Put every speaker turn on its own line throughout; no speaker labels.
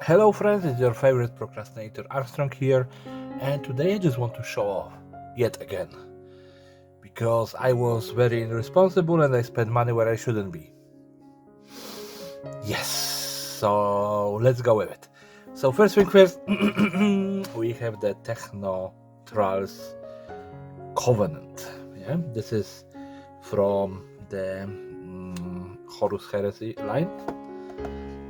Hello friends, it's your favorite procrastinator Armstrong here, and today I just want to show off yet again because I was very irresponsible and I spent money where I shouldn't be. Yes, so let's go with it. So first thing first, we have the Techno Trolls Covenant. Yeah, this is from the Horus Heresy line.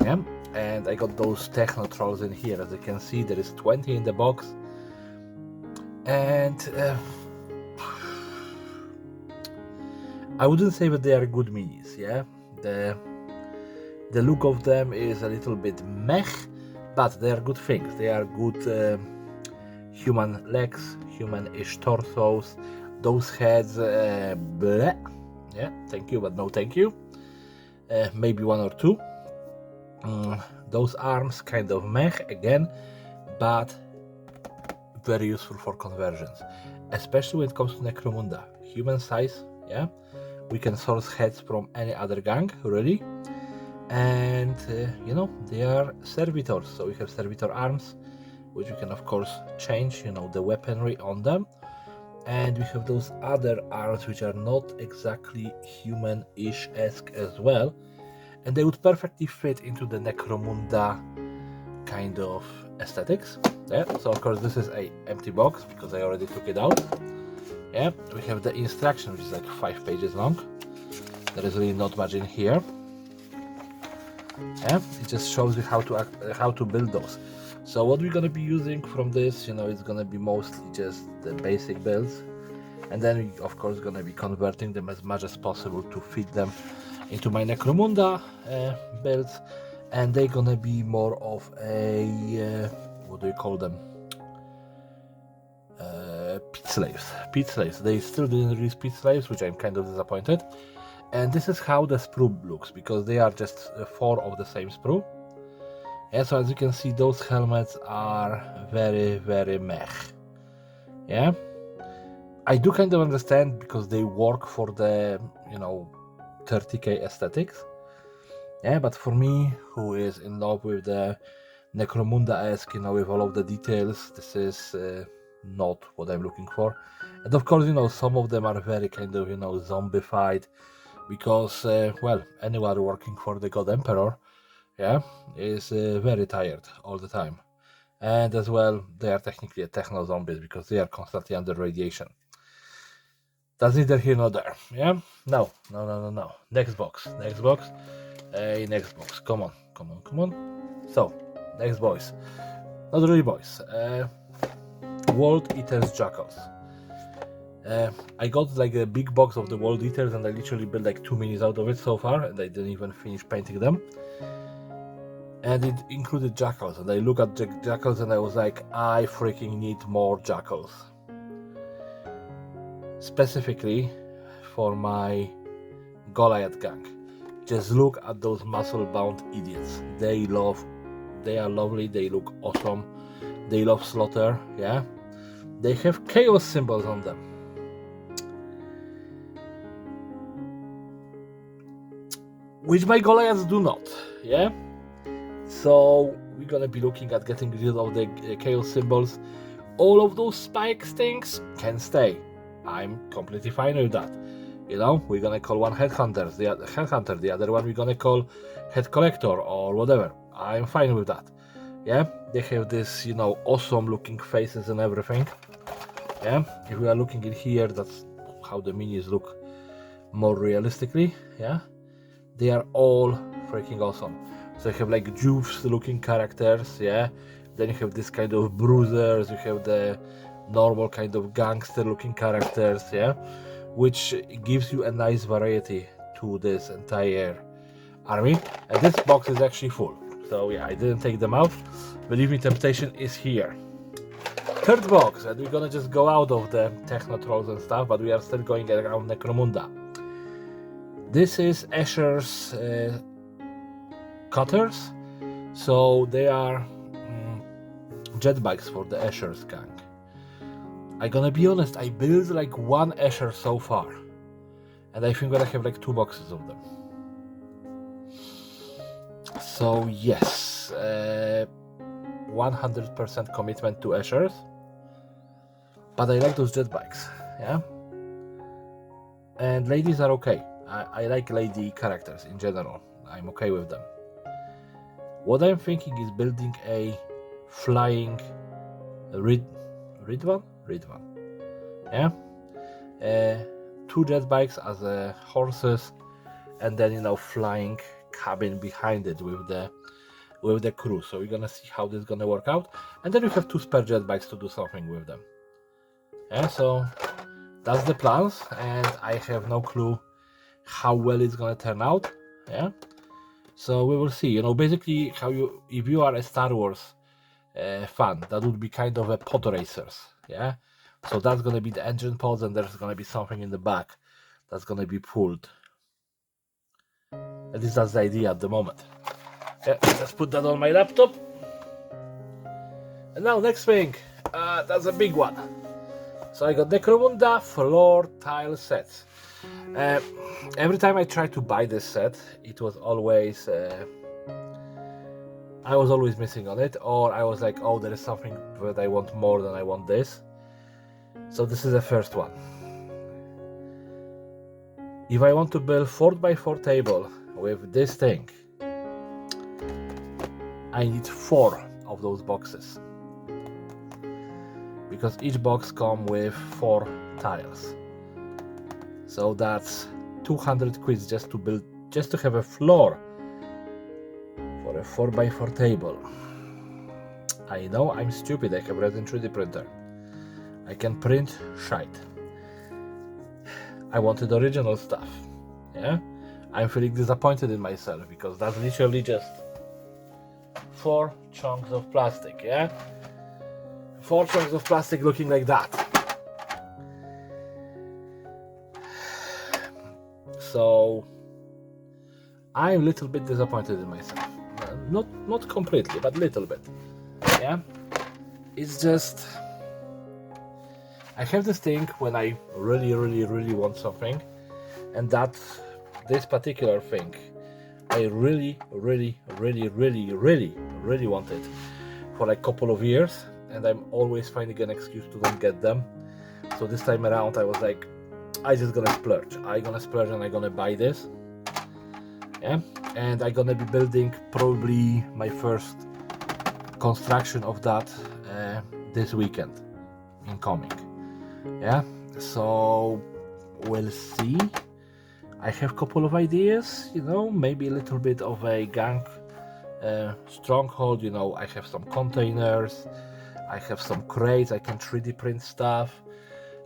Yeah, and I got those Techno Trolls in here. As you can see, there is 20 in the box, and I wouldn't say that they are good minis. Yeah, the look of them is a little bit meh, but they are good things. They are good human legs, human-ish torsos. Those heads, bleh. Yeah, thank you, but no thank you. Maybe one or two. Those arms kind of meh again, but very useful for conversions, especially when it comes to Necromunda. Human size, yeah. We can source heads from any other gang, really. And they are servitors, so we have servitor arms, which we can of course change, the weaponry on them. And we have those other arms which are not exactly human-ish-esque as well, and they would perfectly fit into the Necromunda kind of aesthetics. Yeah, so of course this is a empty box because I already took it out. Yeah, we have the instruction, which is like 5 pages long. There is really not much in here. Yeah, it just shows you how to build those. So what we're gonna be using from this, it's gonna be mostly just the basic builds, and then we of course gonna be converting them as much as possible to fit them into my Necromunda builds, and they're gonna be more of a what do you call them? Pit slaves. Pit slaves. They still didn't release pit slaves, which I'm kind of disappointed. And this is how the sprue looks, because they are just 4 of the same sprue. Yeah, so as you can see, those helmets are very, very meh. Yeah, I do kind of understand because they work for the 30k aesthetics. Yeah, but for me, who is in love with the Necromunda-esque, with all of the details, this is not what I'm looking for. And of course, some of them are very kind of zombified, because anyone working for the God Emperor, yeah, is very tired all the time. And as well, they are technically a techno zombies because they are constantly under radiation. That's neither here nor there. Yeah, no. Next box. Hey, next box. Come on. So, next boys. Not really boys. World Eaters Jackals. I got like a big box of the World Eaters, and I literally built like 2 minis out of it so far, and I didn't even finish painting them. And it included jackals, and I look at jackals and I was like, I freaking need more jackals. Specifically for my Goliath gang. Just look at those muscle-bound idiots. They are lovely, they look awesome, they love slaughter, yeah? They have chaos symbols on them. Which my Goliaths do not, yeah? So we're gonna be looking at getting rid of the chaos symbols. All of those spike things can stay. I'm completely fine with that. We're gonna call one headhunter, the other one we're gonna call head collector or whatever. I'm fine with that. Yeah, they have this, awesome looking faces and everything. Yeah, if we are looking in here, that's how the minis look more realistically. Yeah, they are all freaking awesome. So you have like Juves looking characters, yeah. Then you have this kind of bruisers, you have the normal kind of gangster looking characters, yeah, which gives you a nice variety to this entire army. And this box is actually full, so yeah, I didn't take them out. Believe me, temptation is here. Third box, and we're gonna just go out of the Techno Trolls and stuff, but we are still going around Necromunda. This is Escher's cutters, so they are jet bikes for the Escher's gang. I'm gonna be honest, I built like 1 Escher so far, and I think that I have like 2 boxes of them. So yes, 100% commitment to Ashers, but I like those jet bikes, yeah. And ladies are okay. I like lady characters in general. I'm okay with them. What I'm thinking is building a flying Ridvan, yeah. 2 jet bikes as horses, and then flying cabin behind it with the crew. So we're gonna see how this is gonna work out, and then we have 2 spare jet bikes to do something with them. Yeah, so that's the plans, and I have no clue how well it's gonna turn out. Yeah, so we will see. Basically, if you are a Star Wars fan, that would be kind of a pod racers. Yeah, so that's gonna be the engine pods, and there's gonna be something in the back that's gonna be pulled. At least that's the idea at the moment. Yeah, let's put that on my laptop. And now next thing, that's a big one. So I got Necromunda floor tile sets. Every time I tried to buy this set, it was always I was always missing on it, or I was like, oh, there is something that I want more than I want this. So this is the first one. If I want to build 4x4 table with this thing, I need 4 of those boxes, because each box comes with 4 tiles. So that's 200 quid just to have a floor for a 4x4 table. I know I'm stupid. I have resin 3D printer. I can print shite. I wanted original stuff. Yeah, I'm feeling disappointed in myself, because that's literally just 4 chunks of plastic. Yeah, 4 chunks of plastic looking like that. So I'm a little bit disappointed in myself. Not completely, but a little bit. Yeah, it's just I have this thing when I really want something, and that's this particular thing. I really want it for like a couple of years, and I'm always finding an excuse to not get them. So this time around I was like, I just gonna splurge. I'm gonna splurge and I'm gonna buy this. Yeah, and I'm gonna be building probably my first construction of that this weekend incoming. Yeah, so we'll see. I have a couple of ideas, maybe a little bit of a gang stronghold. I have some containers, I have some crates, I can 3D print stuff,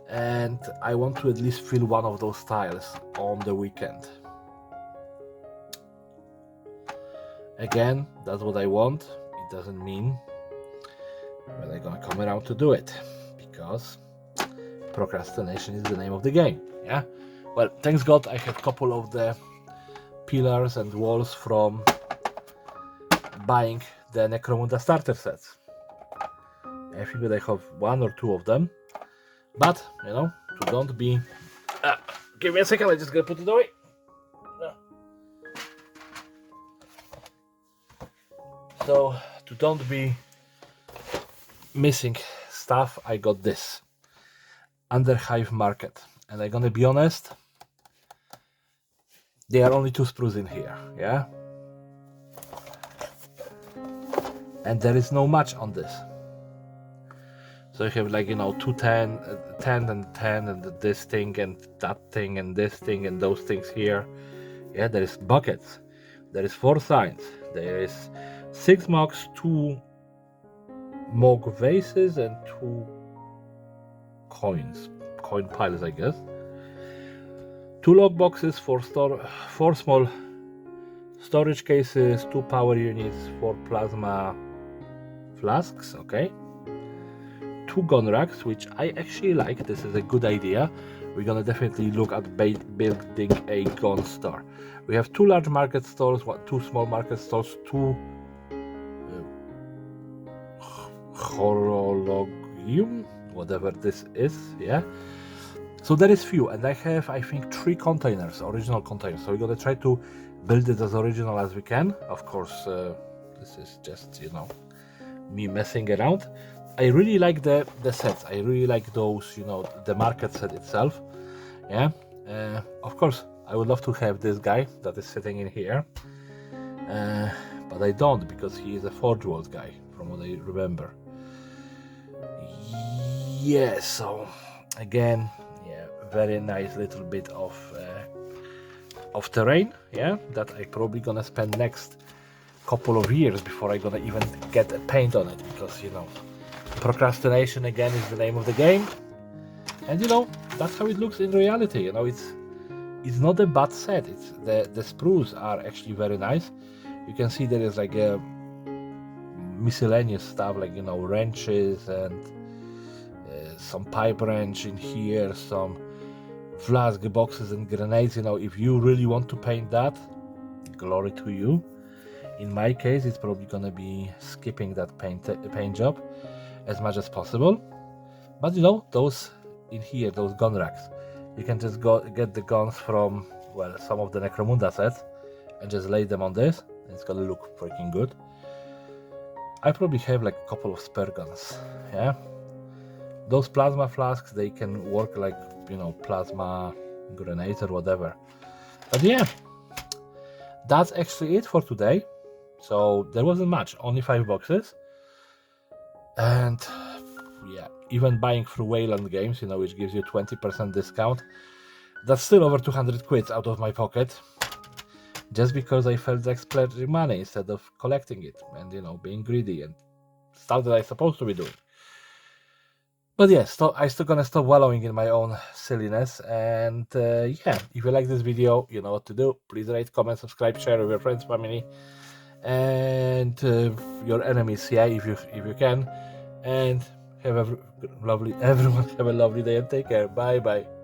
and I want to at least fill one of those tiles on the weekend. Again, that's what I want. It doesn't mean when I'm gonna come around to do it, because procrastination is the name of the game. Yeah, well, thanks God I have a couple of the pillars and walls from buying the Necromunda starter sets. I think that I have 1 or 2 of them, but to don't be give me a second, I just gotta put it away. No. So to don't be missing stuff, I got this Underhive Market, and I'm gonna be honest, there are only 2 sprues in here. Yeah, and there is no match on this. So you have 2 10 and 10 and this thing and that thing and this thing and those things here. Yeah, there is buckets, there is 4 signs, there is 6 mugs, 2 mug vases, and 2 coin piles, I guess. 2 log boxes, 4 small storage cases, 2 power units, 4 plasma flasks. Okay. 2 gun racks, which I actually like. This is a good idea. We're gonna definitely look at building a gun store. We have 2 large market stores, 2 small market stores, 2 horologium, whatever this is. Yeah, so there is few, and I have, I think, 3 containers, original containers. So we're gonna try to build it as original as we can. Of course, this is just me messing around. I really like the sets. I really like those, you know, the market set itself. Yeah, of course, I would love to have this guy that is sitting in here, but I don't, because he is a Forge World guy, from what I remember. Yeah, so again, yeah, very nice little bit of terrain, yeah, that I probably gonna spend next couple of years before I gonna even get a paint on it, because, you know, procrastination again is the name of the game. And, you know, that's how it looks in reality. You know, it's not a bad set. It's the sprues are actually very nice. You can see there is like a miscellaneous stuff, like, you know, wrenches and some pipe wrench in here, some flask boxes and grenades. You know, if you really want to paint that, glory to you. In my case, it's probably gonna be skipping that paint job as much as possible. But, you know, those in here, those gun racks, you can just get the guns from, well, some of the Necromunda sets and just lay them on this, and it's gonna look freaking good. I probably have like a couple of spare guns, yeah. Those plasma flasks, they can work like, you know, plasma grenades or whatever. But yeah, that's actually it for today. So there wasn't much, only 5 boxes. And yeah, even buying through Wayland Games, you know, which gives you 20% discount, that's still over 200 quid out of my pocket, just because I felt like splurging money instead of collecting it and, you know, being greedy and stuff that I'm supposed to be doing. But yes, I'm still gonna stop wallowing in my own silliness. And yeah, if you like this video, you know what to do. Please rate, comment, subscribe, share with your friends, family, and your enemies, yeah, if you can. And have everyone have a lovely day and take care. Bye bye.